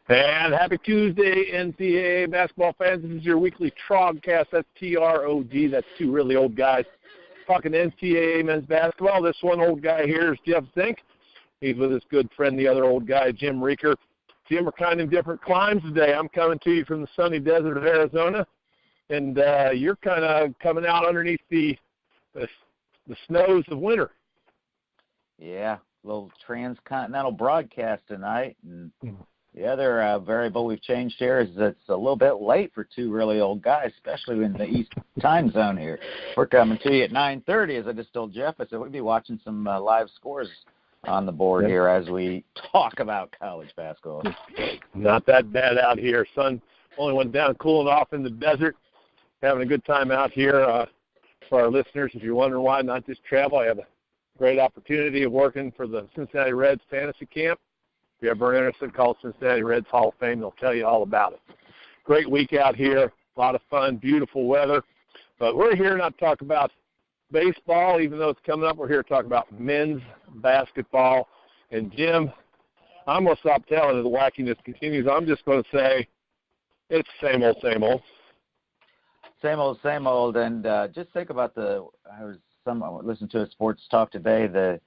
And happy Tuesday, NCAA basketball fans. This is your weekly Trogcast. That's T-R-O-G. That's two really old guys talking NCAA men's basketball. This one old guy here is Jeff Zink. He's with his good friend, the other old guy, Jim Reaker. Jim, we're kind of in different climes today. I'm coming to you from the sunny desert of Arizona, and you're kind of coming out underneath the snows of winter. Yeah, a little transcontinental broadcast tonight. And the other variable we've changed here is it's a little bit late for two really old guys, especially in the East time zone here. We're coming to you at 9:30, as I just told Jeff. I said we'd be watching some live scores on the board here as we talk about college basketball. Not that bad out here. Sun only went down cooling off in the desert. Having a good time out here. For our listeners, if you're wondering why not just travel, I have a great opportunity of working for the Cincinnati Reds Fantasy Camp. If you're ever interested, call Cincinnati Reds Hall of Fame. They'll tell you all about it. Great week out here. A lot of fun, beautiful weather. But we're here not to talk about baseball, even though it's coming up. We're here to talk about men's basketball. And, Jim, I'm going to stop telling you the wackiness continues. I'm just going to say it's same old, same old. Same old, same old. And just think about I was listening to a sports talk today, the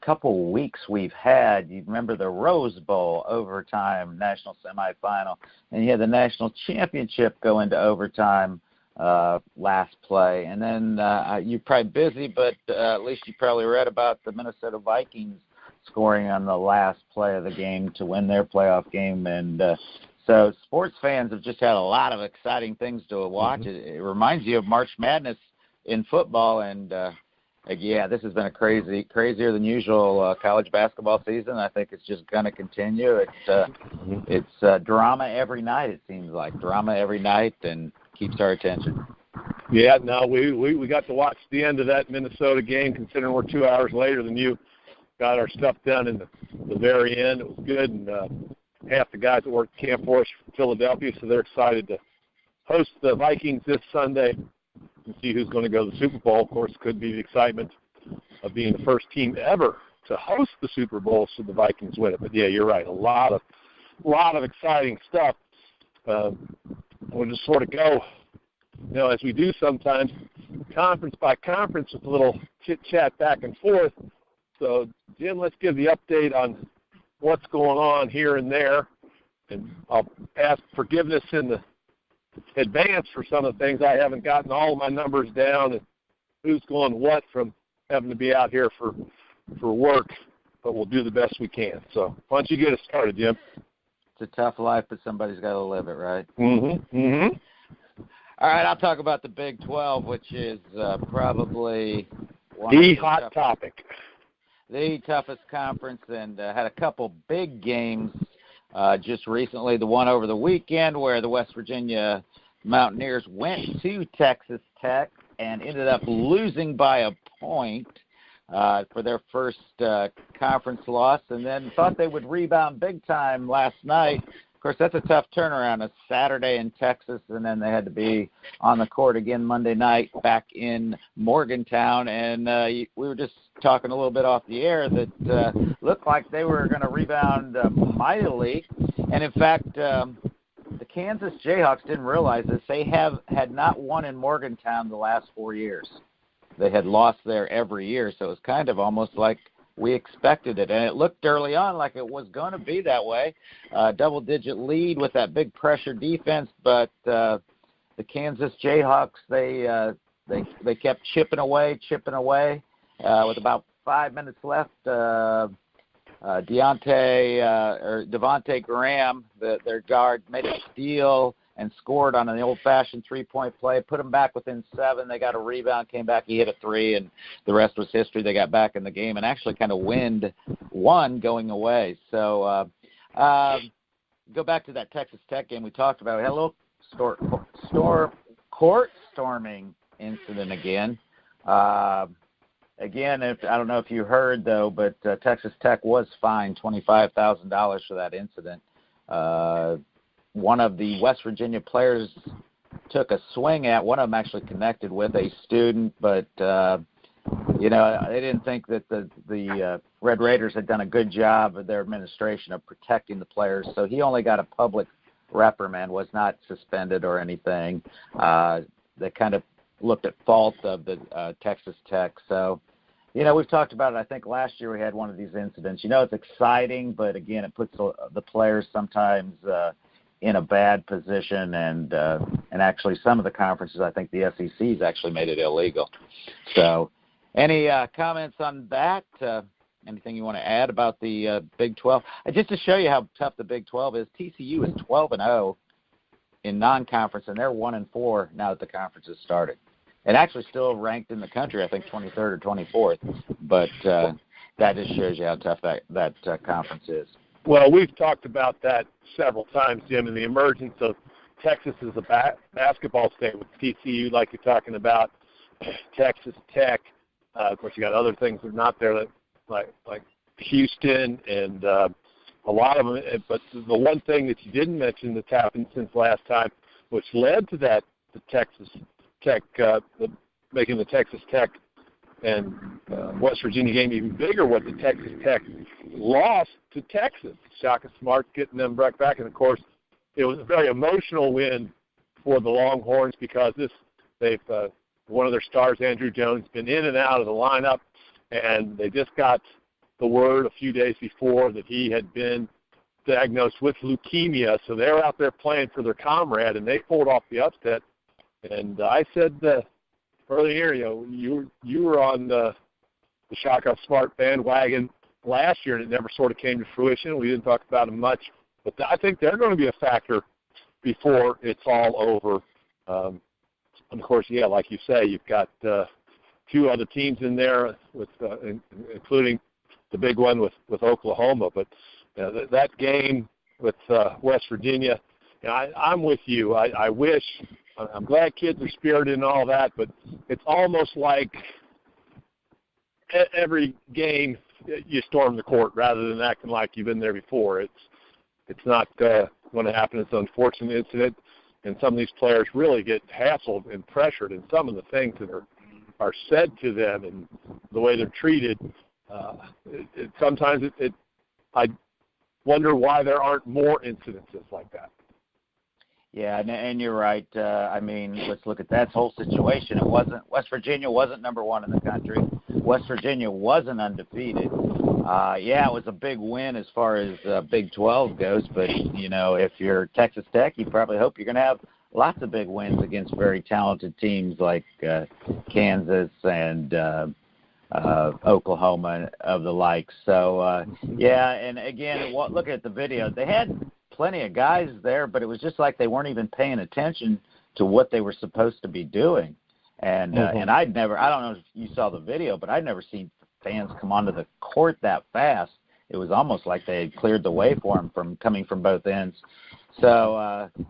couple weeks we've had. You remember the Rose Bowl overtime national semifinal, and you had the national championship go into overtime last play. And then you're probably busy, but at least you probably read about the Minnesota Vikings scoring on the last play of the game to win their playoff game. And so sports fans have just had a lot of exciting things to watch. It reminds you of March Madness in football, and yeah, this has been a crazier than usual college basketball season. I think it's just going to continue. It's drama every night. It seems like drama every night, and keeps our attention. Yeah, no, we got to watch the end of that Minnesota game. Considering we're 2 hours later than you, got our stuff done in the very end. It was good, and half the guys that worked camp for us from Philadelphia, so they're excited to host the Vikings this Sunday and see who's going to go to the Super Bowl. Of course, could be the excitement of being the first team ever to host the Super Bowl, so the Vikings win it. But yeah, you're right. A lot of exciting stuff. We'll just sort of go, as we do sometimes, conference by conference with a little chit chat back and forth. So, Jim, let's give the update on what's going on here and there, and I'll ask forgiveness in the advance for some of the things. I haven't gotten all of my numbers down and who's going what from having to be out here for work, but we'll do the best we can. So why don't you get us started, Jim? It's a tough life, but somebody's got to live it, right? Mm-hmm. All right, I'll talk about the Big 12, which is probably the hot topic. The toughest conference, and had a couple big games just recently. The one over the weekend where the West Virginia Mountaineers went to Texas Tech and ended up losing by a point for their first conference loss, and then thought they would rebound big time last night. Of course, that's a tough turnaround. A Saturday in Texas, and then they had to be on the court again Monday night back in Morgantown. And we were just talking a little bit off the air that looked like they were going to rebound mightily. And, in fact, the Kansas Jayhawks didn't realize this. They had not won in Morgantown the last 4 years. They had lost there every year, so it was kind of almost like we expected it, and it looked early on like it was going to be that way. Double-digit lead with that big pressure defense, but the Kansas Jayhawks, they kept chipping away. With about 5 minutes left, Devontae Graham, their guard, made a steal and scored on an old-fashioned three-point play, put them back within 7. They got a rebound, came back, he hit a 3, and the rest was history. They got back in the game and actually kind of won going away. So go back to that Texas Tech game we talked about. We had a little court storming incident again. Again, I don't know if you heard, though, but Texas Tech was fined $25,000 for that incident. One of the West Virginia players took a swing at one of them, actually connected with a student, but they didn't think that the Red Raiders had done a good job of their administration of protecting the players. So he only got a public reprimand, was not suspended or anything. They kind of looked at fault of the Texas Tech. So, we've talked about it. I think last year we had one of these incidents. It's exciting, but again, it puts the players sometimes in a bad position, and actually some of the conferences, I think the SEC's actually made it illegal. So, any comments on that? Anything you want to add about the Big 12? Just to show you how tough the Big 12 is, TCU is 12-0 in non-conference, and they're 1-4 now that the conference has started. And actually still ranked in the country, I think 23rd or 24th. But that just shows you how tough that conference is. Well, we've talked about that several times, Jim, and the emergence of Texas as a basketball state with TCU, like you're talking about, Texas Tech. Of course, you got other things that are not there, like Houston and a lot of them. But the one thing that you didn't mention that's happened since last time, which led to that, the Texas Tech, making the Texas Tech and West Virginia game even bigger, what the Texas Tech lost to Texas. Shaka Smart getting them back. And, of course, it was a very emotional win for the Longhorns because one of their stars, Andrew Jones, been in and out of the lineup, and they just got the word a few days before that he had been diagnosed with leukemia. So they were out there playing for their comrade, and they pulled off the upset. And I said earlier, you were on the Shaka Smart bandwagon last year, and it never sort of came to fruition. We didn't talk about them much, but I think they're going to be a factor before it's all over. And of course, like you say, you've got two other teams in there, with including the big one with Oklahoma. But that game with West Virginia, I'm with you. I wish. I'm glad kids are spirited and all that, but it's almost like every game you storm the court rather than acting like you've been there before. It's not going to happen. It's an unfortunate incident, and some of these players really get hassled and pressured, and some of the things that are said to them and the way they're treated, sometimes I wonder why there aren't more incidences like that. Yeah, and you're right. Let's look at that whole situation. West Virginia wasn't number one in the country. West Virginia wasn't undefeated. It was a big win as far as Big 12 goes, but, if you're Texas Tech, you probably hope you're going to have lots of big wins against very talented teams like Kansas and Oklahoma of the like. So, and again, look at the video. They had plenty of guys there, but it was just like they weren't even paying attention to what they were supposed to be doing. And and I don't know if you saw the video, but I'd never seen fans come onto the court that fast. It was almost like they had cleared the way for them from coming from both ends. So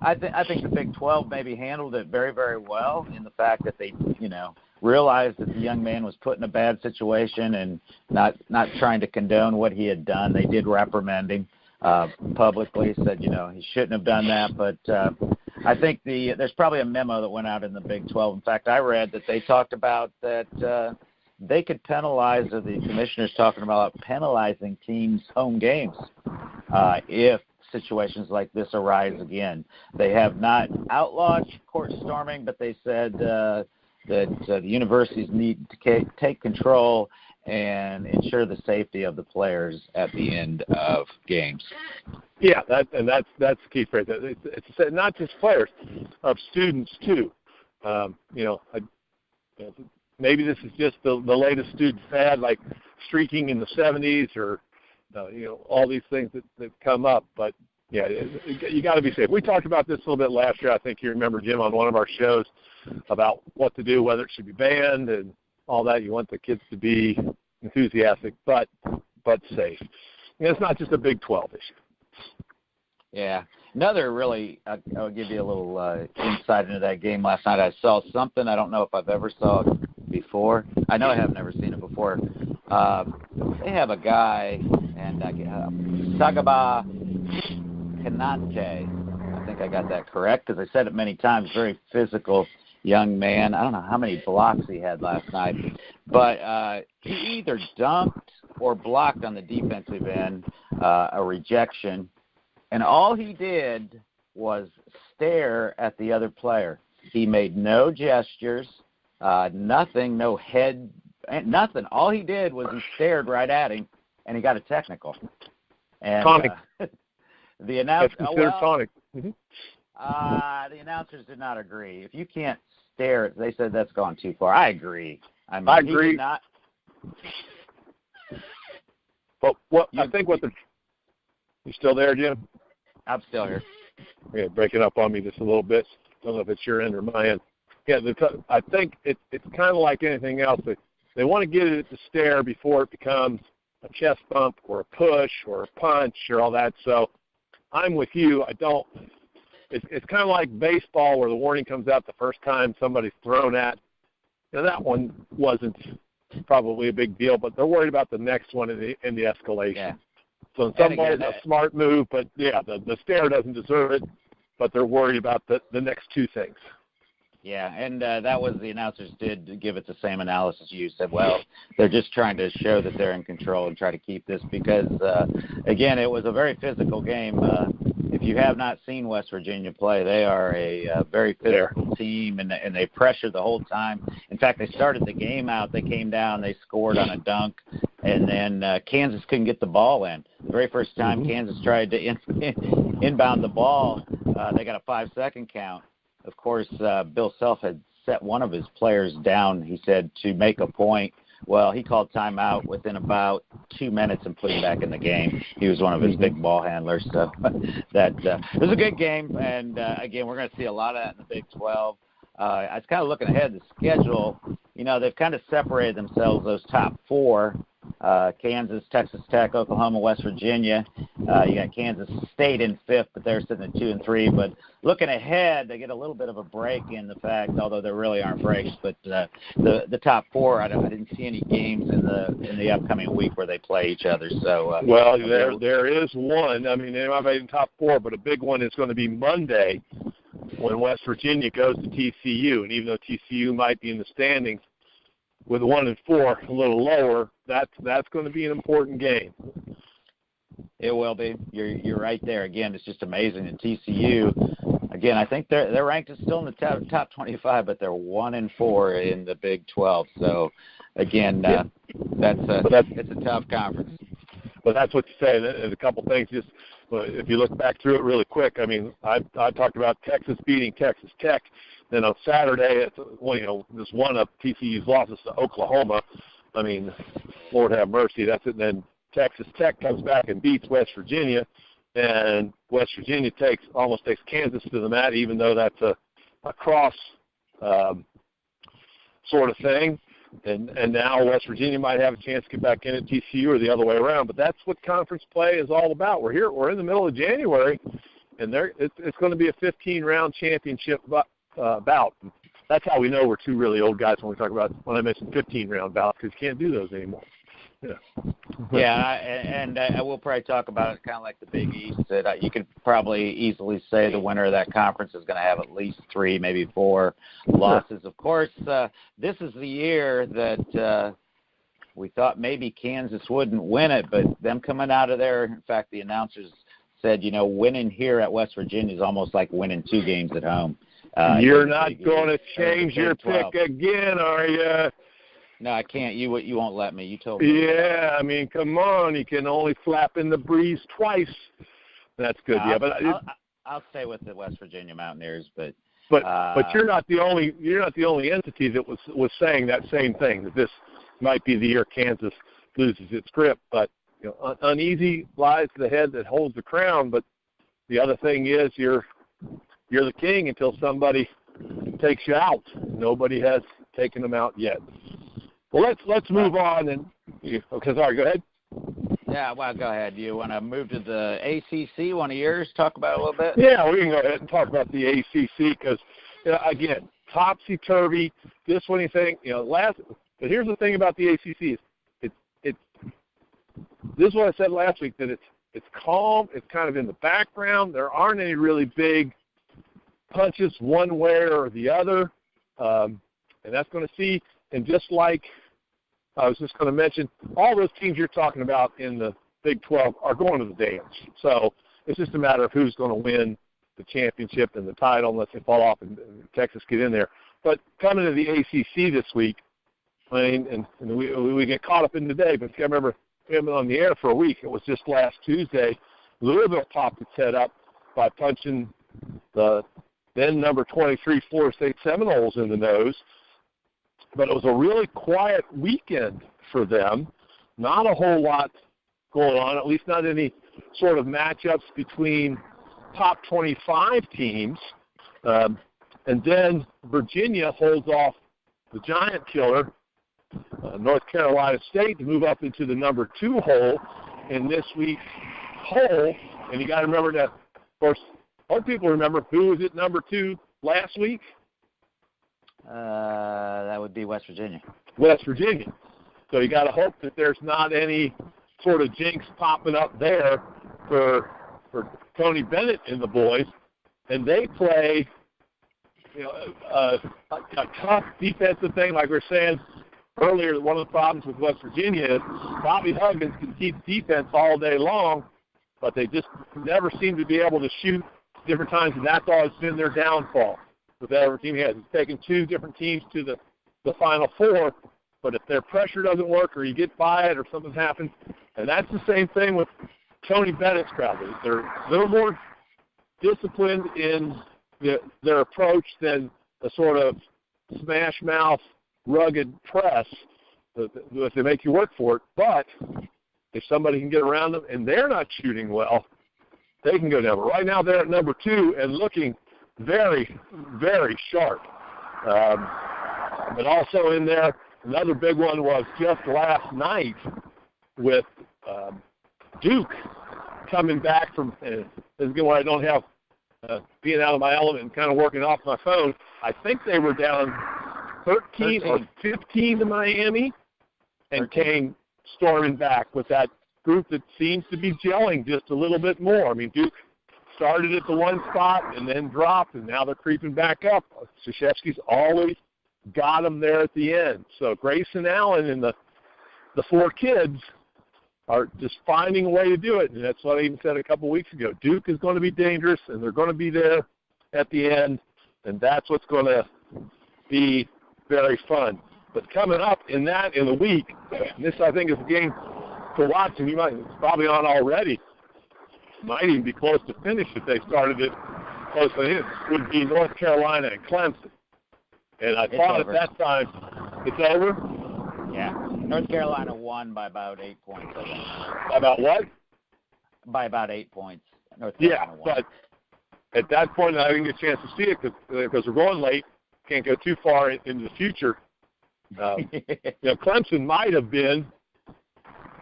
I think the Big 12 maybe handled it very, very well in the fact that they, realized that the young man was put in a bad situation and not trying to condone what he had done. They did reprimand him publicly, said, he shouldn't have done that. But I think there's probably a memo that went out in the Big 12. In fact, I read that they talked about that they could penalize, or the commissioner's talking about penalizing teams' home games if situations like this arise again. They have not outlawed court storming, but they said that the universities need to take control and ensure the safety of the players at the end of games. Yeah, that's the key phrase. It's not just players, of students too. Maybe this is just the latest student fad, like streaking in the 70s, or all these things that come up. But yeah, you got to be safe. We talked about this a little bit last year. I think you remember, Jim, on one of our shows about what to do, whether it should be banned and all that. You want the kids to be enthusiastic, but safe. It's not just a Big 12 issue. Yeah. Another really, I'll give you a little insight into that game last night. I saw something I don't know if I've ever saw it before. I know I have never seen it before. They have a guy, and Sagaba Kanate. I think I got that correct because I said it many times. Very physical young man. I don't know how many blocks he had last night, but he either dunked or blocked on the defensive end, a rejection, and all he did was stare at the other player. He made no gestures, nothing, no head, nothing. All he did was he stared right at him, and he got a technical. And tonic. The announcer, That's considered tonic. The announcers did not agree. If you can't stare, they said that's gone too far. I agree. I mean, I agree. He did not. But I think what you still there, Jim? I'm still here. Yeah, breaking up on me just a little bit. Don't know if it's your end or my end. Yeah, I think it's kind of like anything else. They want to get it to stare before it becomes a chest bump or a push or a punch or all that. So I'm with you. I don't. It's kind of like baseball where the warning comes out the first time somebody's thrown at. Now, that one wasn't probably a big deal, but they're worried about the next one in the escalation. Yeah. So in some ways, a smart move, but yeah, the stare doesn't deserve it, but they're worried about the next two things. Yeah, and that was the announcers did give it the same analysis you said. Well, they're just trying to show that they're in control and try to keep this because, again, it was a very physical game. If you have not seen West Virginia play, they are a very physical team, and they pressure the whole time. In fact, they started the game out. They came down. They scored on a dunk, and then Kansas couldn't get the ball in. The very first time Kansas tried to inbound the ball, they got a 5-second count. Of course, Bill Self had set one of his players down, he said, to make a point. Well, he called timeout within about 2 minutes and put him back in the game. He was one of his big ball handlers. So that it was a good game. And, again, we're going to see a lot of that in the Big 12. I was kind of looking ahead at the schedule. You know, they've kind of separated themselves, those top four, Kansas, Texas Tech, Oklahoma, West Virginia. You got Kansas State in fifth, but they're sitting at 2 and 3. But looking ahead, they get a little bit of a break in the fact, although there really aren't breaks. But the top four, I didn't see any games in the upcoming week where they play each other. So well, there is one. I mean, they might be in top four, but a big one is going to be Monday when West Virginia goes to TCU. And even though TCU might be in the standings with 1 and 4, a little lower, that's going to be an important game. It will be. You're right there. Again, it's just amazing. And TCU, again, I think they're ranked still in the top 25, but they're 1 and 4 in the Big 12. So, again, it's a tough conference. But that's what you say. There's a couple things. Just if you look back through it really quick, I mean, I talked about Texas beating Texas Tech. Then on Saturday, just one of TCU's losses to Oklahoma. I mean, Lord have mercy. That's it. And then Texas Tech comes back and beats West Virginia, and West Virginia almost takes Kansas to the mat, even though that's a cross sort of thing. And now West Virginia might have a chance to get back in at TCU or the other way around. But that's what conference play is all about. We're in the middle of January, and it's going to be a 15-round championship bout. That's how we know we're two really old guys when I mentioned 15-round bouts, because you can't do those anymore. Yeah, and we'll probably talk about it kind of like the Big East. That you could probably easily say the winner of that conference is going to have at least 3, maybe 4 losses. Of course, this is the year that we thought maybe Kansas wouldn't win it, but them coming out of there, in fact, the announcers said, winning here at West Virginia is almost like winning 2 games at home. You're not going to change your pick again, are you? No, I can't. You won't let me. You told me. Yeah, I mean, come on. You can only flap in the breeze twice. That's good. No, yeah, but I'll stay with the West Virginia Mountaineers. But you're not the only entity that was saying that same thing, that this might be the year Kansas loses its grip. But uneasy lies the head that holds the crown. But the other thing is you're the king until somebody takes you out. Nobody has taken them out yet. Well, let's move on. Sorry, go ahead. Yeah, well, go ahead. Do you want to move to the ACC, one of yours, talk about it a little bit? Yeah, we can go ahead and talk about the ACC because, again, topsy-turvy. This one, you think, but here's the thing about the ACC. This is what I said last week, that it's calm. It's kind of in the background. There aren't any really big punches one way or the other. And that's going to see, and just like I was just going to mention, all those teams you're talking about in the Big 12 are going to the dance. So it's just a matter of who's going to win the championship and the title unless they fall off and Texas get in there. But coming to the ACC this week, I mean, and we get caught up in today, but I remember we haven't been on the air for a week. It was just last Tuesday. Louisville popped its head up by punching the then number 23 Florida State Seminoles in the nose. But it was a really quiet weekend for them. Not a whole lot going on, at least not any sort of matchups between top 25 teams. And then Virginia holds off the giant killer, North Carolina State, to move up into the number 2 hole in this week's poll. And you got to remember that, of course, other people remember who was at number 2 last week. That would be West Virginia. West Virginia. So you got to hope that there's not any sort of jinx popping up there for Tony Bennett and the boys. And they play, a tough defensive thing. Like we were saying earlier, one of the problems with West Virginia is Bobby Huggins can keep defense all day long, but they just never seem to be able to shoot different times, and that's always been their downfall with whatever team he has. It's taken 2 different teams to the Final Four, but if their pressure doesn't work or you get by it or something happens, and that's the same thing with Tony Bennett's crowd. They're a little more disciplined in their approach than a sort of smash-mouth, rugged press if they make you work for it. But if somebody can get around them and they're not shooting well, they can go down. But right now they're at number 2 and looking very, very sharp. But also in there, another big one was just last night with Duke coming back from, this is again where I don't have being out of my element and kind of working off my phone. I think they were down 13 or 15 to Miami and came storming back with that group that seems to be gelling just a little bit more. I mean, Duke started at the one spot and then dropped, and now they're creeping back up. Krzyzewski's always got them there at the end. So Grayson Allen and the 4 kids are just finding a way to do it, and that's what I even said a couple of weeks ago. Duke is going to be dangerous, and they're going to be there at the end, and that's what's going to be very fun. But coming up in the week, and this I think is a game to watch, and it's probably on already. Might even be close to finish if they started it close to him, would be North Carolina and Clemson. And I thought at that time, it's over? Yeah. North Carolina won by about 8 points, I think. About what? By about 8 points. North Carolina won. But at that point, I didn't get a chance to see it because we're going late. Can't go too far into the future. Clemson might have been,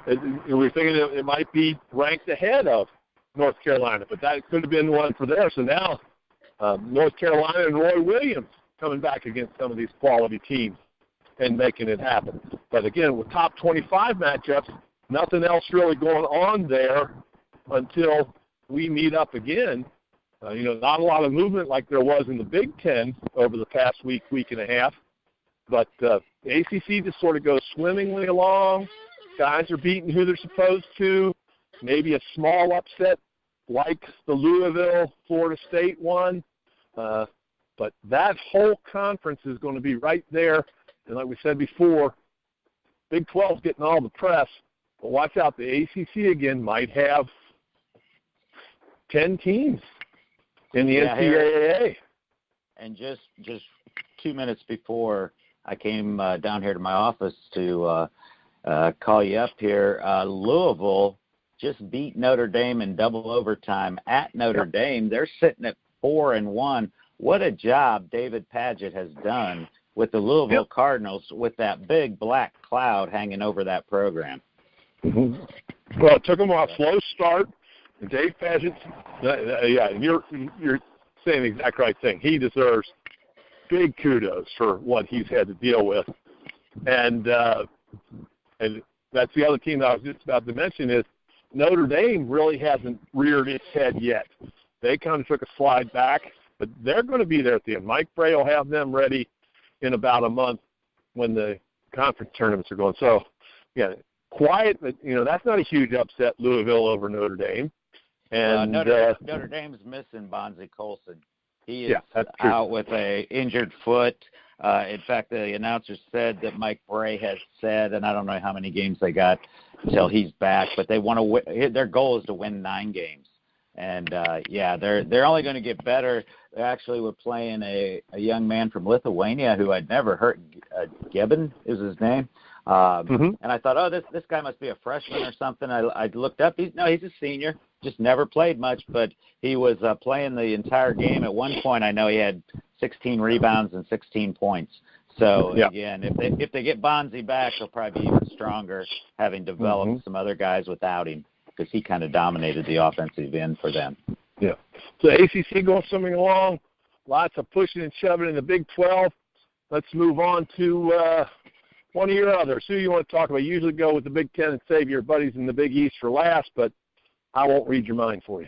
we're thinking it might be ranked ahead of North Carolina, but that could have been one for there. So now North Carolina and Roy Williams coming back against some of these quality teams and making it happen. But again, with top 25 matchups, nothing else really going on there until we meet up again. Not a lot of movement like there was in the Big Ten over the past week and a half. But the ACC just sort of goes swimmingly along. Guys are beating who they're supposed to. Maybe a small upset like the Louisville, Florida State one. But that whole conference is going to be right there. And like we said before, Big 12's getting all the press. But watch out, the ACC again might have 10 teams in the NCAA. And just 2 minutes before I came down here to my office to call you up here, Louisville just beat Notre Dame in double overtime at Notre Dame. They're sitting at 4-1. What a job David Padgett has done with the Louisville Cardinals with that big black cloud hanging over that program. Mm-hmm. Well, it took them a slow start. Dave Padgett, you're saying the exact right thing. He deserves big kudos for what he's had to deal with. And that's the other team that I was just about to mention is Notre Dame really hasn't reared its head yet. They kind of took a slide back, but they're going to be there at the end. Mike Bray will have them ready in about a month when the conference tournaments are going. So, yeah, quiet, but, that's not a huge upset, Louisville over Notre Dame. And Notre Dame's missing Bonzie Colson. He is out with a injured foot. In fact, the announcer said that Mike Bray has said, and I don't know how many games they got until he's back, but they want to win. Their goal is to win 9 games. And, they're only going to get better. They actually were playing a young man from Lithuania who I'd never heard. Gibbon is his name. And I thought, this guy must be a freshman or something. I looked up. He's a senior, just never played much, but he was playing the entire game. At one point, I know he had 16 rebounds and 16 points. So, again, if they get Bonzie back, he'll probably be even stronger, having developed some other guys without him, because he kind of dominated the offensive end for them. Yeah. So ACC going swimming along, lots of pushing and shoving in the Big 12. Let's move on to one of your others. Who you want to talk about? You usually go with the Big 10 and save your buddies in the Big East for last, but I won't read your mind for you.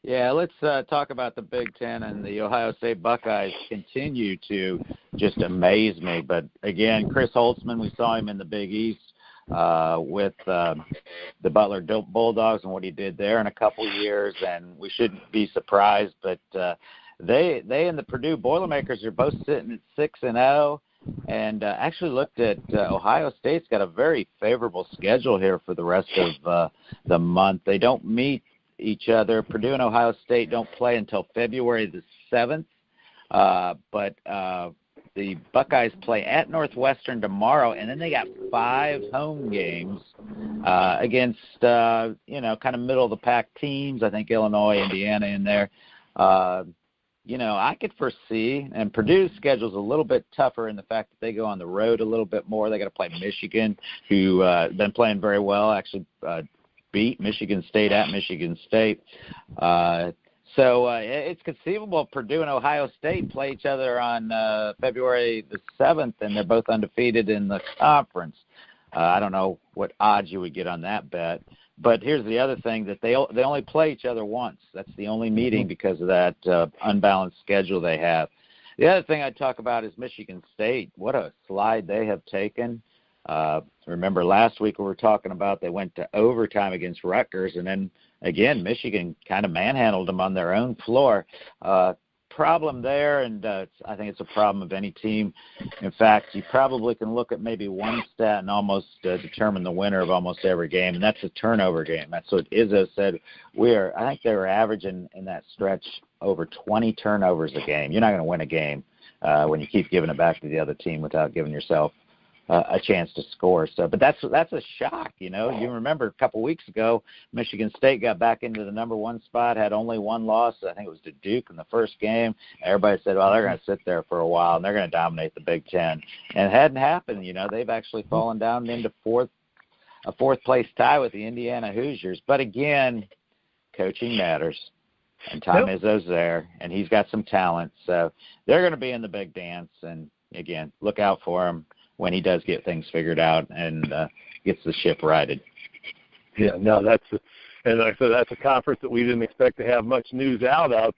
Yeah, let's talk about the Big Ten, and the Ohio State Buckeyes continue to just amaze me. But, again, Chris Holtzman, we saw him in the Big East with the Butler Bulldogs and what he did there in a couple years, and we shouldn't be surprised. But they and the Purdue Boilermakers are both sitting at 6-0. And actually looked at Ohio State's got a very favorable schedule here for the rest of the month. They don't meet each other. Purdue and Ohio State don't play until February the 7th. But the Buckeyes play at Northwestern tomorrow, and then they got 5 home games against, kind of middle-of-the-pack teams. I think Illinois, Indiana in there. I could foresee, and Purdue's schedule's a little bit tougher in the fact that they go on the road a little bit more. They got to play Michigan, who been playing very well, actually beat Michigan State at Michigan State. So it's conceivable Purdue and Ohio State play each other on February the 7th, and they're both undefeated in the conference. I don't know what odds you would get on that bet. But here's the other thing, that they only play each other once. That's the only meeting because of that unbalanced schedule they have. The other thing I'd talk about is Michigan State. What a slide they have taken. Remember last week we were talking about they went to overtime against Rutgers, and then, again, Michigan kind of manhandled them on their own floor. Problem there, and I think it's a problem of any team. In fact, you probably can look at maybe one stat and almost determine the winner of almost every game, and that's a turnover game. That's what Izzo said. I think they were averaging in that stretch over 20 turnovers a game. You're not going to win a game when you keep giving it back to the other team without giving yourself a chance to score. So, but that's a shock, You remember a couple weeks ago, Michigan State got back into the number 1 spot, had only 1 loss. I think it was to Duke in the first game. Everybody said, well, they're going to sit there for a while and they're going to dominate the Big Ten. And it hadn't happened. They've actually fallen down into a fourth place tie with the Indiana Hoosiers. But again, coaching matters. And Tom Izzo's there, and he's got some talent. So they're going to be in the big dance. And again, look out for him when he does get things figured out and gets the ship righted. Yeah, no, and like I said, that's a conference that we didn't expect to have much news out of.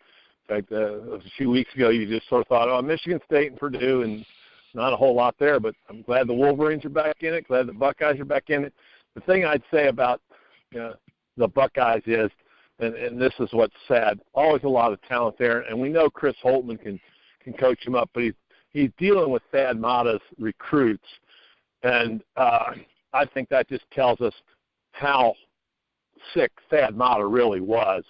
In fact, a few weeks ago, you just sort of thought, Michigan State and Purdue, and not a whole lot there, but I'm glad the Wolverines are back in it, glad the Buckeyes are back in it. The thing I'd say about the Buckeyes is, and this is what's sad, always a lot of talent there, and we know Chris Holtman can coach him up, but he's dealing with Thad Matta's recruits, and I think that just tells us how sick Thad Matta really was.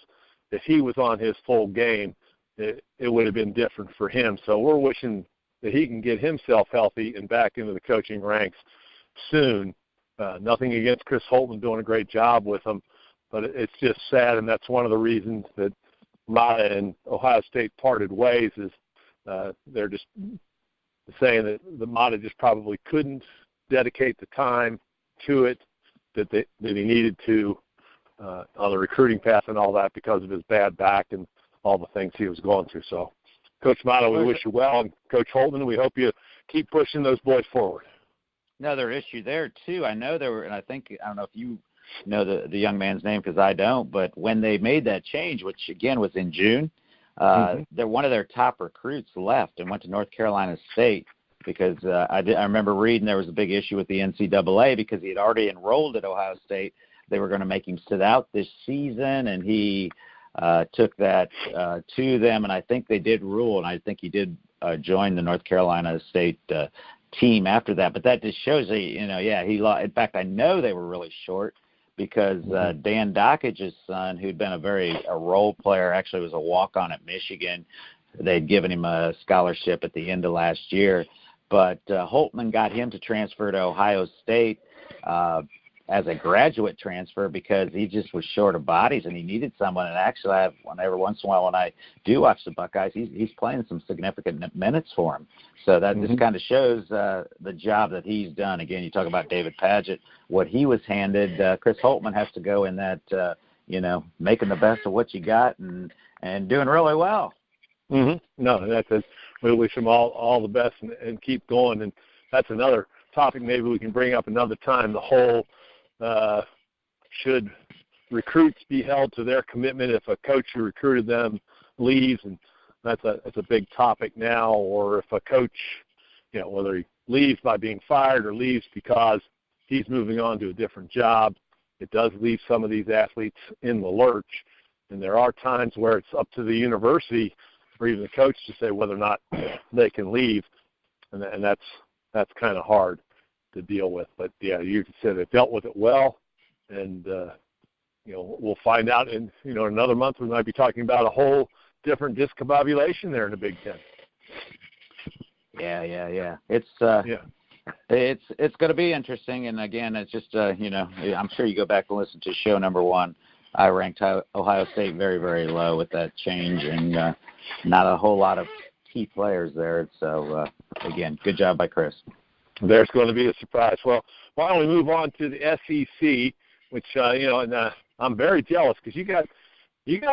If he was on his full game, it would have been different for him. So we're wishing that he can get himself healthy and back into the coaching ranks soon. Nothing against Chris Holtman doing a great job with him, but it's just sad, and that's one of the reasons that Matta and Ohio State parted ways is they're just saying that the Matta just probably couldn't dedicate the time to it that he needed to on the recruiting path and all that because of his bad back and all the things he was going through. So, Coach Matta, we wish you well, and Coach Holtman, we hope you keep pushing those boys forward. Another issue there, too. I know there were, and I don't know if you know the young man's name because I don't, but when they made that change, which, again, was in June, one of their top recruits left and went to North Carolina State. because I remember reading there was a big issue with the NCAA because he had already enrolled at Ohio State. They were going to make him sit out this season, and he took that to them, and I think they did rule, and I think he did join the North Carolina State team after that. But that just shows that, he lost. In fact, I know they were really short because Dan Dockage's son, who'd been a role player, actually was a walk-on at Michigan. They'd given him a scholarship at the end of last year. But Holtman got him to transfer to Ohio State as a graduate transfer because he just was short of bodies and he needed someone. And actually, every once in a while when I do watch the Buckeyes, he's playing some significant minutes for him. So that just kind of shows the job that he's done. Again, you talk about David Padgett, what he was handed. Chris Holtman has to go in that, making the best of what you got and doing really well. No, that's it. We wish him all the best and keep going. And that's another topic maybe we can bring up another time, the whole should recruits be held to their commitment if a coach who recruited them leaves, and that's a big topic now, or if a coach, whether he leaves by being fired or leaves because he's moving on to a different job, it does leave some of these athletes in the lurch. And there are times where it's up to the university or even the coach to say whether or not they can leave, and that's kind of hard to deal with. But yeah, you said they dealt with it well, and we'll find out in another month we might be talking about a whole different discombobulation there in the Big Ten. Yeah. It's going to be interesting, and again, it's just I'm sure you go back and listen to show number 1. I ranked Ohio State very, very low with that change, and not a whole lot of key players there. So again, good job by Chris. There's going to be a surprise. Well, why don't we move on to the SEC, which and I'm very jealous because you got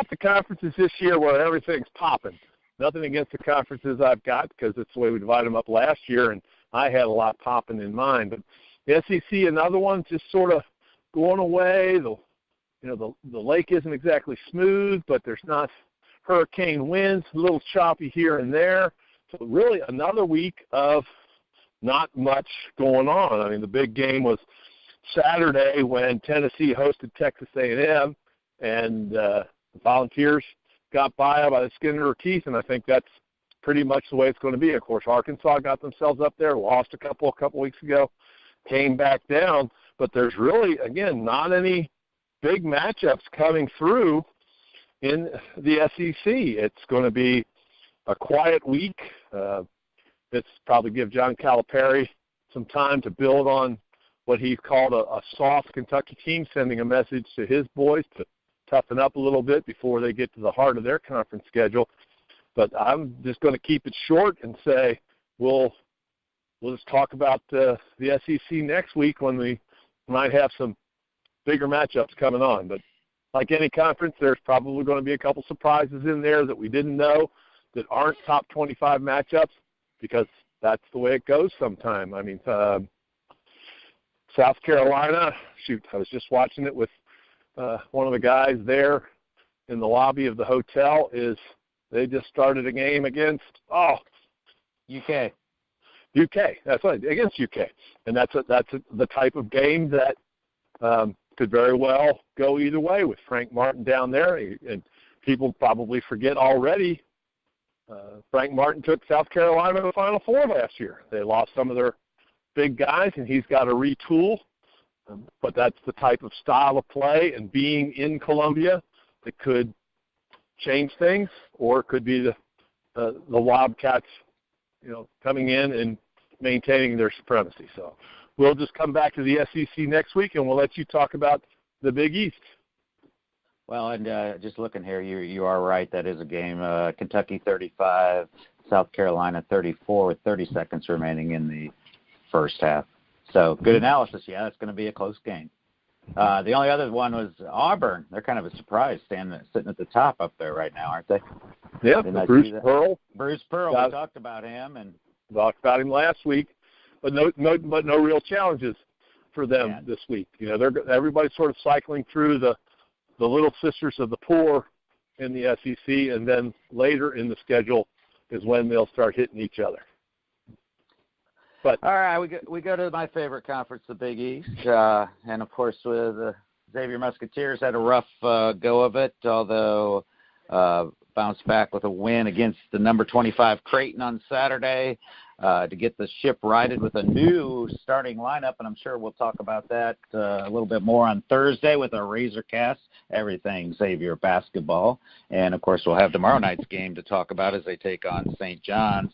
the conferences this year where everything's popping. Nothing against the conferences I've got because it's the way we divided them up last year, and I had a lot popping in mind. But the SEC, another one, just sort of going away. The lake isn't exactly smooth, but there's not hurricane winds, a little choppy here and there. So really another week of not much going on. I mean, the big game was Saturday when Tennessee hosted Texas A&M, and the Volunteers got by the skin of their teeth, and I think that's pretty much the way it's going to be. Of course, Arkansas got themselves up there, lost a couple weeks ago, came back down, but there's really, again, not any big matchups coming through in the SEC. It's going to be a quiet week. It's probably give John Calipari some time to build on what he's called a soft Kentucky team, sending a message to his boys to toughen up a little bit before they get to the heart of their conference schedule. But I'm just going to keep it short and say we'll just talk about the SEC next week when we might have some bigger matchups coming on. But like any conference, there's probably going to be a couple surprises in there that we didn't know that aren't top 25 matchups, because that's the way it goes sometime. I mean, South Carolina, I was just watching it with one of the guys there in the lobby of the hotel, they just started a game against, UK. That's right, against UK. And that's the type of game that could very well go either way with Frank Martin down there. And people probably forget already, Frank Martin took South Carolina to the Final Four last year. They lost some of their big guys, and he's got to retool. But that's the type of style of play and being in Columbia that could change things, or it could be the Wildcats, coming in and maintaining their supremacy. So we'll just come back to the SEC next week, and we'll let you talk about the Big East. Well, and just looking here, you are right. That is a game. Kentucky 35, South Carolina 34 with 30 seconds remaining in the first half. So good analysis. Yeah, it's going to be a close game. The only other one was Auburn. They're kind of a surprise, sitting at the top up there right now, aren't they? Yeah, Bruce Pearl. Bruce Pearl. We talked about him and talked about him last week, but no real challenges for them this week. Everybody's sort of cycling through the little sisters of the poor in the SEC, and then later in the schedule is when they'll start hitting each other. But all right, we go to my favorite conference, the Big East, and of course the Xavier Musketeers had a rough go of it, although bounced back with a win against the number 25 Creighton on Saturday to get the ship righted with a new starting lineup, and I'm sure we'll talk about that a little bit more on Thursday with our Razorcast, everything Xavier basketball. And, of course, we'll have tomorrow night's game to talk about as they take on St. John's.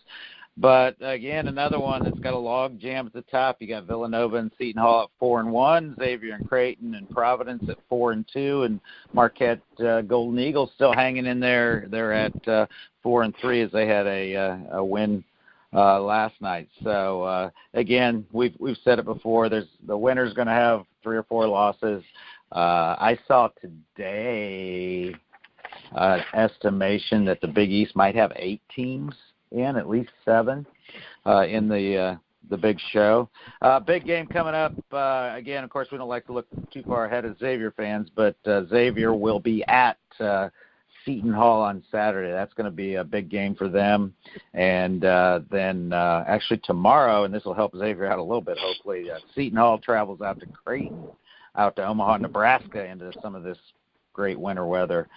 But, again, another one that's got a log jam at the top. You got Villanova and Seton Hall at 4-1, Xavier and Creighton and Providence at 4-2, and Marquette Golden Eagles still hanging in there. They're at 4-3 as they had a win last night. So, again, we've said it before. The winner's going to have 3 or 4 losses. I saw today estimation that the Big East might have 8 teams in, at least 7 in the big show. Big game coming up. Again, of course, we don't like to look too far ahead as Xavier fans, but Xavier will be at Seton Hall on Saturday. That's going to be a big game for them. And then actually tomorrow, and this will help Xavier out a little bit, hopefully, Seton Hall travels out to Creighton, out to Omaha, Nebraska, into some of this great winter weather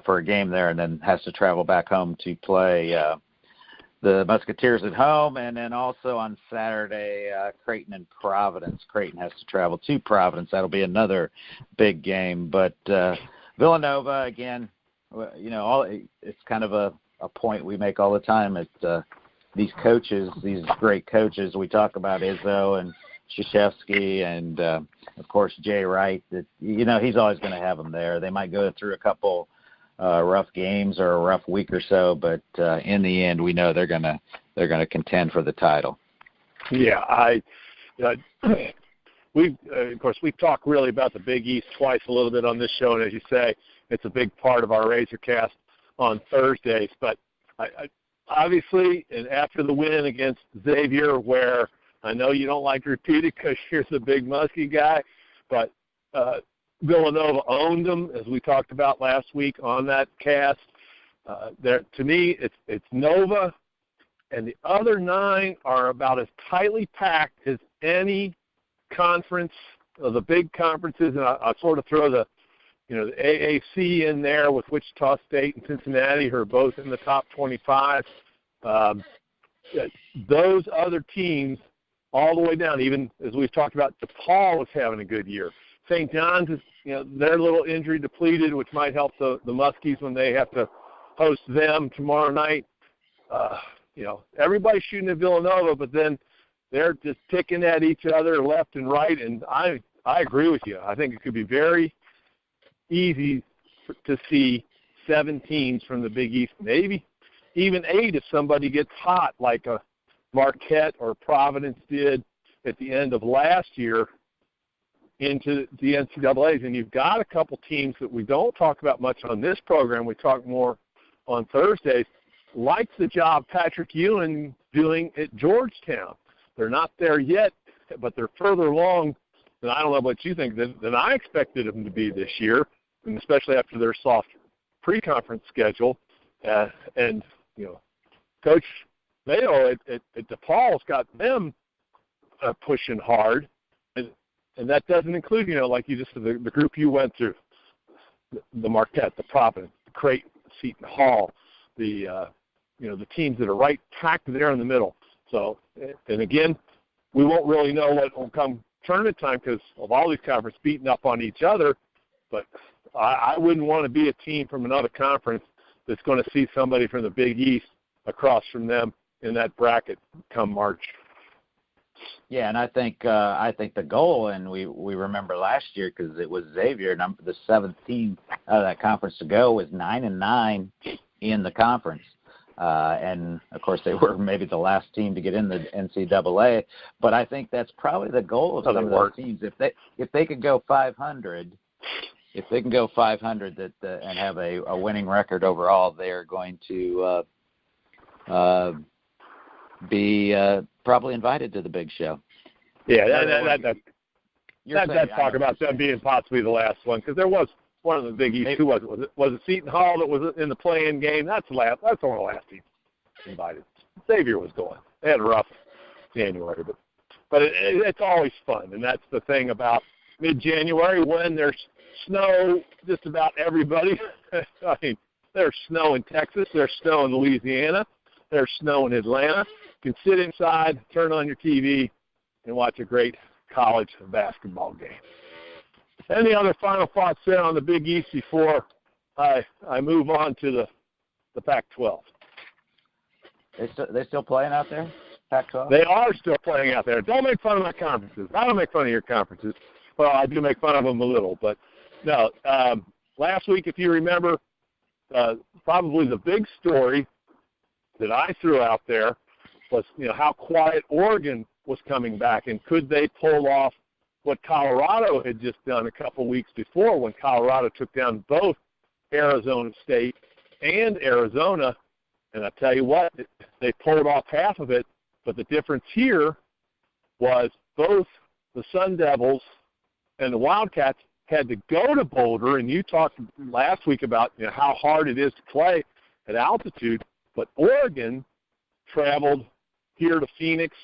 for a game there, and then has to travel back home to play the Musketeers at home. And then also on Saturday, Creighton and Providence. Creighton has to travel to Providence. That'll be another big game. But Villanova, again, it's kind of a point we make all the time at these coaches, these great coaches. We talk about Izzo and Krzyzewski and, of course, Jay Wright. That he's always going to have them there. They might go through a couple rough games or a rough week or so, but in the end, we know they're gonna contend for the title. Yeah, we've talked really about the Big East twice a little bit on this show, and as you say, it's a big part of our Razorcast on Thursdays. But I obviously, and after the win against Xavier, where I know you don't like to repeat it because you're the big musky guy, but Villanova owned them, as we talked about last week on that cast. To me, it's Nova, and the other 9 are about as tightly packed as any conference of the big conferences, and I'll sort of throw the AAC in there with Wichita State and Cincinnati, who are both in the top 25. Those other teams, all the way down, even as we've talked about, DePaul is having a good year. St. John's is, they're a little injury depleted, which might help the Muskies when they have to host them tomorrow night. Everybody's shooting at Villanova, but then they're just picking at each other left and right, and I agree with you. I think it could be very easy to see 7 teams from the Big East, maybe even 8 if somebody gets hot like a Marquette or Providence did at the end of last year into the NCAAs. And you've got a couple teams that we don't talk about much on this program. We talk more on Thursdays, like the job Patrick Ewing doing at Georgetown. They're not there yet, but they're further along than, I don't know what you think, than I expected them to be this year, and especially after their soft pre-conference schedule. And Coach Mayo at DePaul's got them pushing hard. And that doesn't include, like you just said, the group you went through, the Marquette, the Providence, the Creighton, Seton Hall, the teams that are right packed there in the middle. So, and again, we won't really know what will come tournament time because of all these conferences beating up on each other. But I wouldn't want to be a team from another conference that's going to see somebody from the Big East across from them in that bracket come March. Yeah, and I think the goal, and we remember last year because it was Xavier, the 7th team out of that conference to go was 9-9 in the conference, and of course they were maybe the last team to get in the NCAA. But I think that's probably the goal of some of those teams. If they could go 500, and have a winning record overall, they're going to be probably invited to the big show. Yeah, that's talk about them being possibly the last one, because there was one of the Big East. Who was it? Was it Seton Hall that was in the play-in game? That's one of the last teams invited. Xavier was going. They had a rough January. But it's always fun, and that's the thing about mid-January when there's snow just about everybody. I mean, there's snow in Texas, there's snow in Louisiana, there's snow in Atlanta. You can sit inside, turn on your TV, and watch a great college basketball game. Any other final thoughts there on the Big East before I move on to the Pac-12? They still playing out there, Pac-12? They are still playing out there. Don't make fun of my conferences. I don't make fun of your conferences. Well, I do make fun of them a little, but no. Last week, if you remember, probably the big story that I threw out there was, how quiet Oregon was coming back, and could they pull off what Colorado had just done a couple weeks before when Colorado took down both Arizona State and Arizona. And I tell you what, they pulled off half of it, but the difference here was both the Sun Devils and the Wildcats had to go to Boulder, and you talked last week about how hard it is to play at altitude, but Oregon traveled here to Phoenix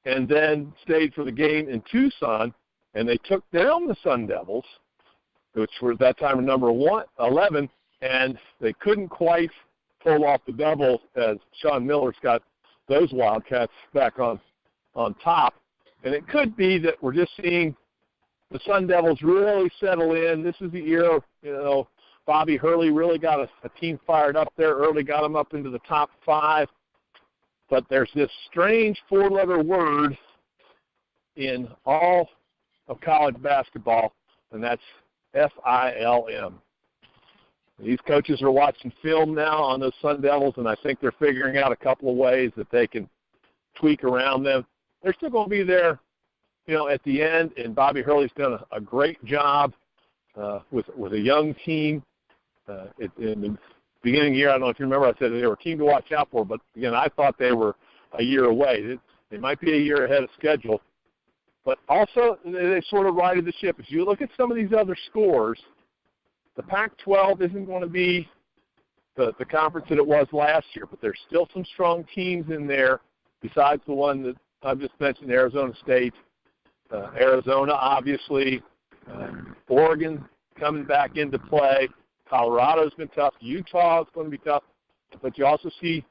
and then stayed for the game in Tucson, and they took down the Sun Devils, which were at that time number 11, and they couldn't quite pull off the double as Sean Miller's got those Wildcats back on top. And it could be that we're just seeing the Sun Devils really settle in. This is the year, Bobby Hurley really got a team fired up there early, got them up into the top 5. But there's this strange 4-letter word in all of college basketball, and that's FILM. These coaches are watching film now on those Sun Devils, and I think they're figuring out a couple of ways that they can tweak around them. They're still going to be there, at the end, and Bobby Hurley's done a great job with a young team. In the beginning of the year, I don't know if you remember, I said they were a team to watch out for, but, again, I thought they were a year away. They might be a year ahead of schedule. But also, they sort of righted the ship. If you look at some of these other scores, the Pac-12 isn't going to be the conference that it was last year, but there's still some strong teams in there besides the one that I've just mentioned, Arizona State. Arizona, obviously. Oregon coming back into play. Colorado's been tough. Utah is going to be tough. But you also see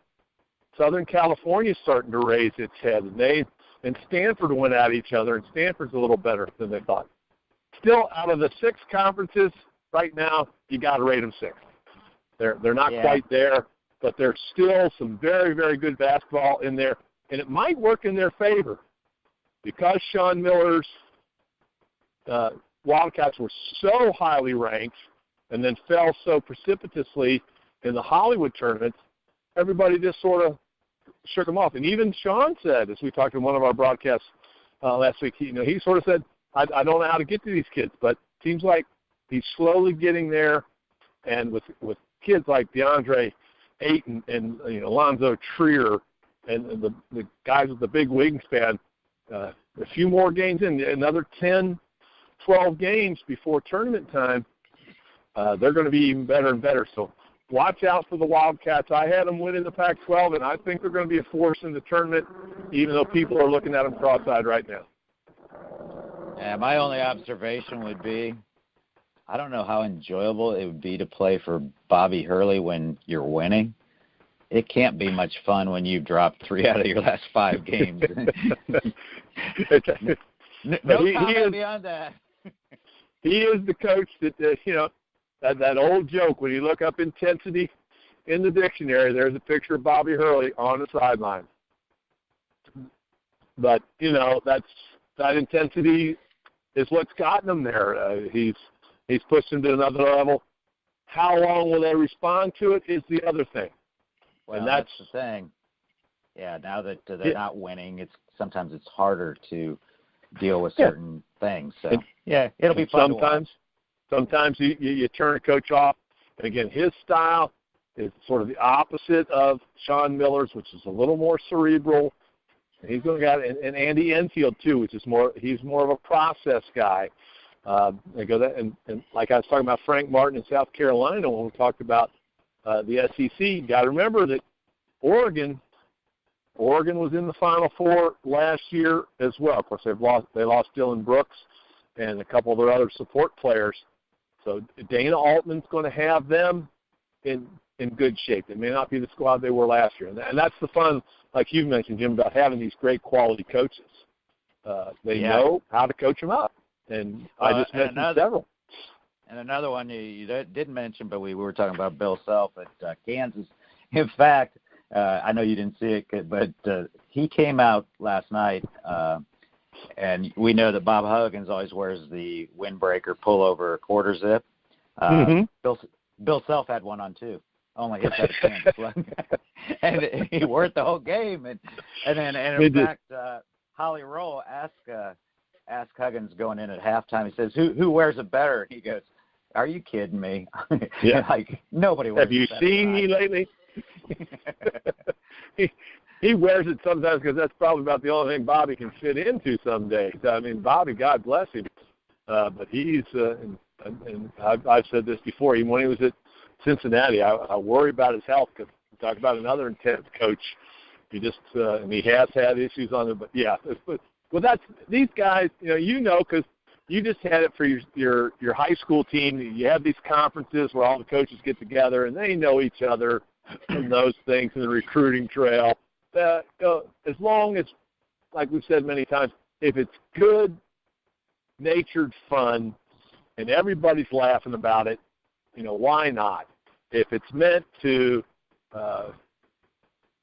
Southern California starting to raise its head. And Stanford went at each other, and Stanford's a little better than they thought. Still, out of the 6 conferences right now, you got to rate them 6th. They're not quite there, but there's still some very, very good basketball in there, and it might work in their favor because Sean Miller's Wildcats were so highly ranked and then fell so precipitously in the Hollywood tournaments. Everybody just sort of shook them off. And even Sean said, as we talked in one of our broadcasts last week, he sort of said, I don't know how to get to these kids, but it seems like he's slowly getting there. And with kids like DeAndre Ayton and Alonzo Trier and the guys with the big wingspan, a few more games in, another 10, 12 games before tournament time, they're going to be even better and better. So watch out for the Wildcats. I had them winning the Pac-12, and I think they're going to be a force in the tournament, even though people are looking at them cross-eyed right now. Yeah, my only observation would be, I don't know how enjoyable it would be to play for Bobby Hurley when you're winning. It can't be much fun when you've dropped 3 out of your last 5 games. No comment beyond that. He is the coach that, that old joke, when you look up intensity in the dictionary, there's a picture of Bobby Hurley on the sideline. But, that intensity is what's gotten him there. He's pushed him to another level. How long will they respond to it is the other thing. Well, and that's the thing. Yeah, now that they're not winning, sometimes it's harder to deal with certain things. So, it'll be fun Sometimes you turn a coach off. And, again, his style is sort of the opposite of Sean Miller's, which is a little more cerebral. And he's going to get and Andy Enfield, too, which is he's more of a process guy. And like I was talking about Frank Martin in South Carolina when we talked about the SEC, you got to remember that Oregon Oregon was in the Final Four last year as well. Of course, they lost Dylan Brooks and a couple of their other support players. So Dana Altman's going to have them in good shape. It may not be the squad they were last year. And that's the fun, like you mentioned, Jim, about having these great quality coaches. They know how to coach them up. And I just mentioned several. And another one you didn't mention, but we were talking about Bill Self at Kansas. In fact, I know you didn't see it, but he came out last night, and we know that Bob Huggins always wears the windbreaker pullover quarter zip. Bill Self had one on too. Only his had a Kansas and he wore it the whole game. And in fact, Holly Roll asked Huggins going in at halftime. He says, "Who wears it better?" And he goes, "Are you kidding me?" Yeah. Like nobody wears. Have you seen me lately? he wears it sometimes because that's probably about the only thing Bobby can fit into some days. I mean, Bobby, God bless him, but he's and I've said this before. Even when he was at Cincinnati, I worry about his health because talk about another intense coach. He just and he has had issues on it, but yeah. Well, that's these guys. Because you just had it for your high school team. You have these conferences where all the coaches get together and they know each other and those things in the recruiting trail. As long as, like we've said many times, if it's good natured fun and everybody's laughing about it, why not? If it's meant to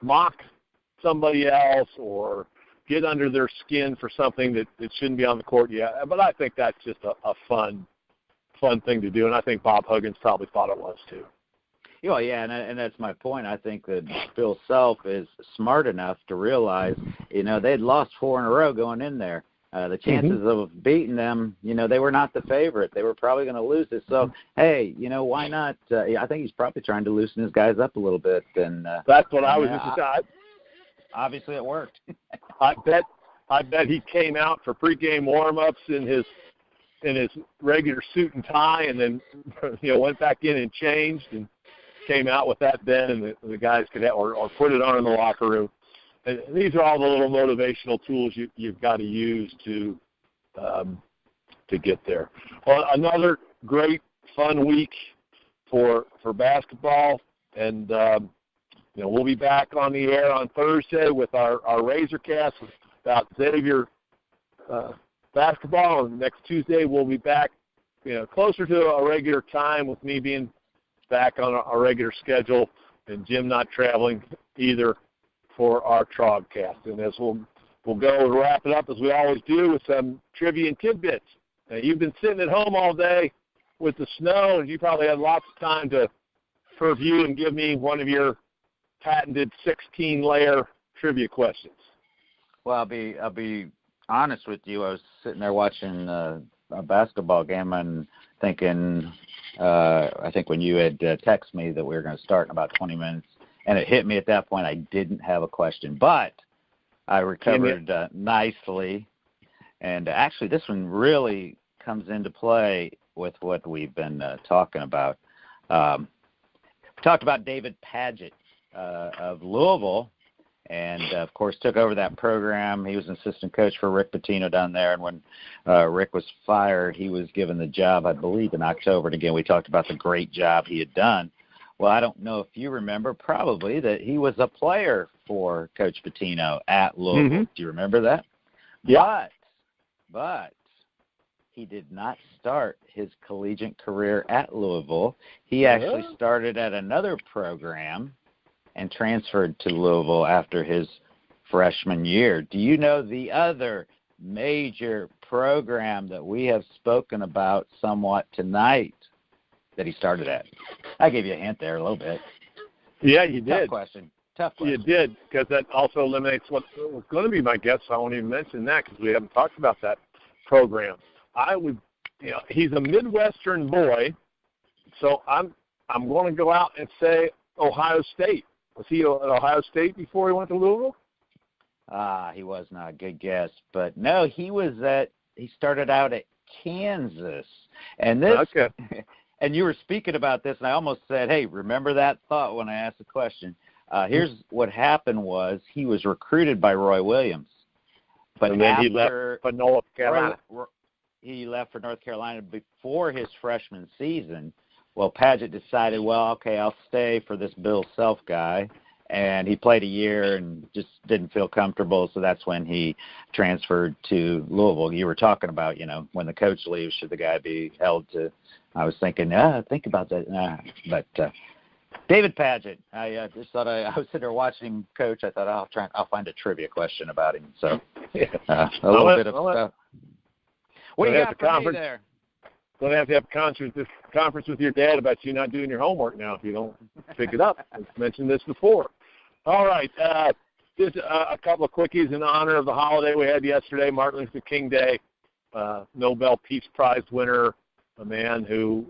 mock somebody else or get under their skin for something that shouldn't be on the court, yeah. But I think that's just a fun thing to do, and I think Bob Huggins probably thought it was too. Well, yeah, and that's my point. I think that Bill Self is smart enough to realize, they'd lost 4 in a row going in there. The chances of beating them, they were not the favorite. They were probably going to lose it. So, hey, why not? I think he's probably trying to loosen his guys up a little bit. And that's what I was just saying. Obviously, it worked. I bet he came out for pregame warm-ups in his regular suit and tie, and then went back in and changed and came out with that then, and the guys could have, or put it on in the locker room. And these are all the little motivational tools you've got to use to get there. Well, another great fun week for basketball, and we'll be back on the air on Thursday with our Razorcast about Xavier basketball, and next Tuesday we'll be back closer to a regular time with me being back on a regular schedule and Jim not traveling either for our Trogcast. And as we'll go and wrap it up as we always do with some trivia and tidbits. Now, you've been sitting at home all day with the snow, and you probably had lots of time to review and give me one of your patented 16-layer trivia questions. Well, I'll be honest with you. I was sitting there watching a basketball game and thinking, I think when you had texted me that we were going to start in about 20 minutes, and it hit me at that point, I didn't have a question. But I recovered nicely. And actually, this one really comes into play with what we've been talking about. We talked about David Padgett of Louisville, and, of course, took over that program. He was an assistant coach for Rick Pitino down there, and when Rick was fired, he was given the job, I believe, in October. And, again, we talked about the great job he had done. Well, I don't know if you remember, probably, that he was a player for Coach Pitino at Louisville. Do you remember that? Yeah. But he did not start his collegiate career at Louisville. He actually started at another program and transferred to Louisville after his freshman year. Do you know the other major program that we have spoken about somewhat tonight that he started at? I gave you a hint there a little bit. Yeah, you did. Tough question. You did, because that also eliminates what was going to be my guess. So I won't even mention that because we haven't talked about that program. I would, he's a Midwestern boy, so I'm going to go out and say Ohio State. Was he at Ohio State before he went to Louisville? He was not. Good guess. But no, he started out at Kansas. And this, and you were speaking about this, and I almost said, hey, remember that thought when I asked the question. Here's what happened was he was recruited by Roy Williams. But and then he left for North Carolina. He left for North Carolina before his freshman season. Well, Padgett decided, well, okay, I'll stay for this Bill Self guy. And he played a year and just didn't feel comfortable, so that's when he transferred to Louisville. You were talking about, when the coach leaves, should the guy be held to? I was thinking, think about that. But David Padgett, I just thought I was sitting there watching him coach. I thought I'll find a trivia question about him. So a little bit of stuff. What do you got for me there? Going to have a conference with your dad about you not doing your homework now if you don't pick it up. I've mentioned this before. All right, just a couple of quickies in honor of the holiday we had yesterday, Martin Luther King Day. Nobel Peace Prize winner, a man who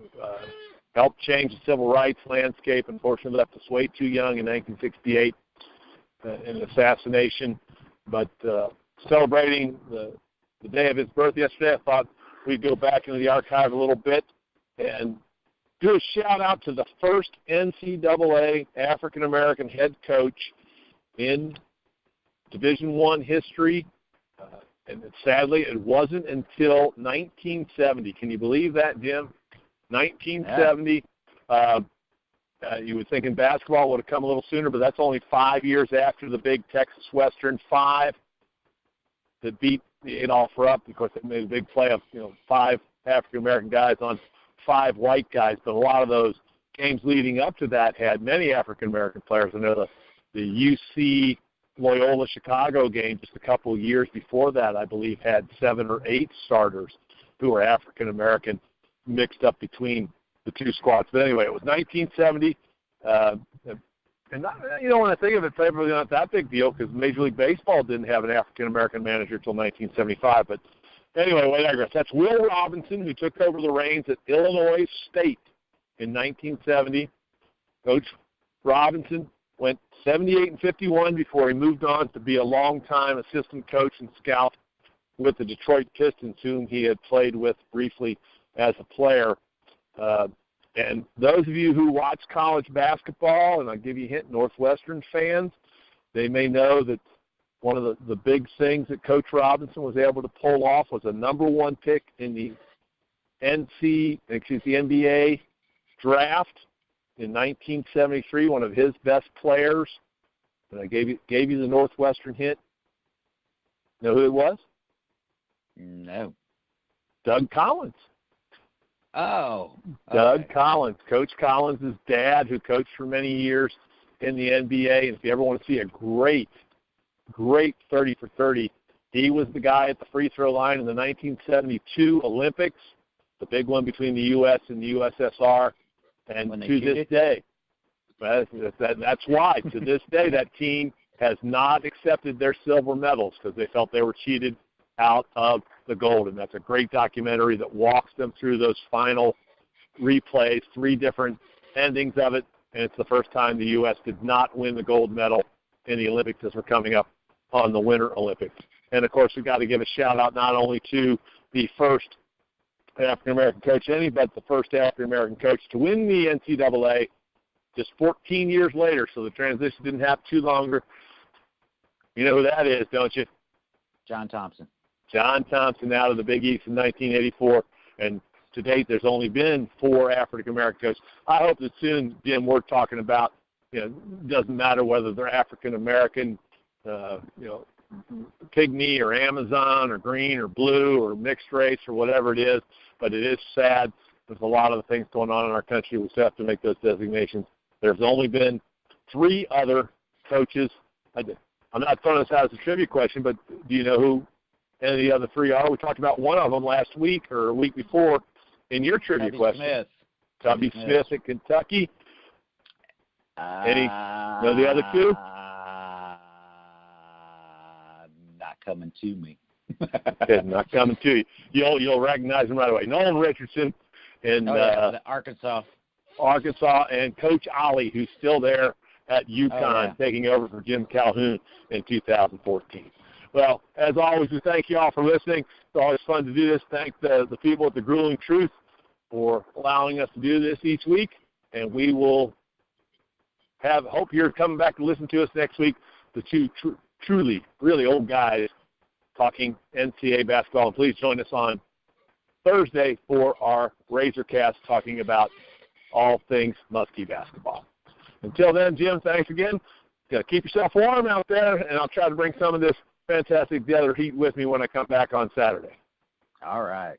helped change the civil rights landscape, unfortunately left us way too young in 1968 in an assassination. But celebrating the day of his birth yesterday, I thought we'd go back into the archive a little bit and do a shout-out to the first NCAA African-American head coach in Division I history. And sadly, it wasn't until 1970. Can you believe that, Jim? 1970. Yeah. You would think in basketball it would have come a little sooner, but that's only 5 years after the big Texas Western 5 that beat the Adolph Rupp. Of course, they made a big play of 5 African-American guys on 5 white guys, but a lot of those games leading up to that had many African-American players. I know the UC Loyola Chicago game just a couple of years before that, I believe, had 7 or 8 starters who were African-American mixed up between the two squads. But anyway, it was 1970. And not, when I think of it, probably not that big deal because Major League Baseball didn't have an African-American manager until 1975. But anyway, I digress. That's Will Robinson, who took over the reins at Illinois State in 1970. Coach Robinson went 78-51 before he moved on to be a longtime assistant coach and scout with the Detroit Pistons, whom he had played with briefly as a player. And those of you who watch college basketball, and I'll give you a hint, Northwestern fans, they may know that one of the big things that Coach Robinson was able to pull off was a number 1 pick in the NBA draft in 1973, one of his best players. And I gave you the Northwestern hint. Know who it was? No. Doug Collins. Oh. Doug Collins, Coach Collins' dad, who coached for many years in the NBA. And if you ever want to see a great 30 for 30, he was the guy at the free throw line in the 1972 Olympics, the big one between the U.S. and the USSR. And to this day, that's why, to this day, that team has not accepted their silver medals because they felt they were cheated out of the gold. And that's a great documentary that walks them through those final replays, 3 different endings of it. And it's the first time the U.S. did not win the gold medal in the Olympics as we're coming up on the Winter Olympics. And, of course, we've got to give a shout-out not only to the first African-American coach but the first African-American coach to win the NCAA just 14 years later, so the transition didn't happen too longer. You know who that is, don't you? John Thompson. John Thompson out of the Big East in 1984, and to date there's only been 4 African-American coaches. I hope that soon, Jim, we're talking about, doesn't matter whether they're African-American, pygmy or Amazon or green or blue or mixed race or whatever it is, but it is sad. There's a lot of the things going on in our country. We still have to make those designations. There's only been 3 other coaches. I'm not throwing this out as a trivia question, but do you know who any of the other 3 are? We talked about one of them last week or a week before in your trivia question. Tubby Smith at Kentucky. Any know the other 2? Not coming to me. Not coming to you. You'll recognize him right away. Nolan Richardson in Arkansas, and Coach Ollie, who's still there at UConn, taking over for Jim Calhoun in 2014. Well, as always, we thank you all for listening. It's always fun to do this. Thank the people at the Grueling Truth for allowing us to do this each week, and we will hope you're coming back to listen to us next week. The two truly, really old guys talking NCAA basketball. And please join us on Thursday for our Razorcast talking about all things Muskie basketball. Until then, Jim, thanks again. Keep yourself warm out there, and I'll try to bring some of this fantastic Desert Heat with me when I come back on Saturday. All right.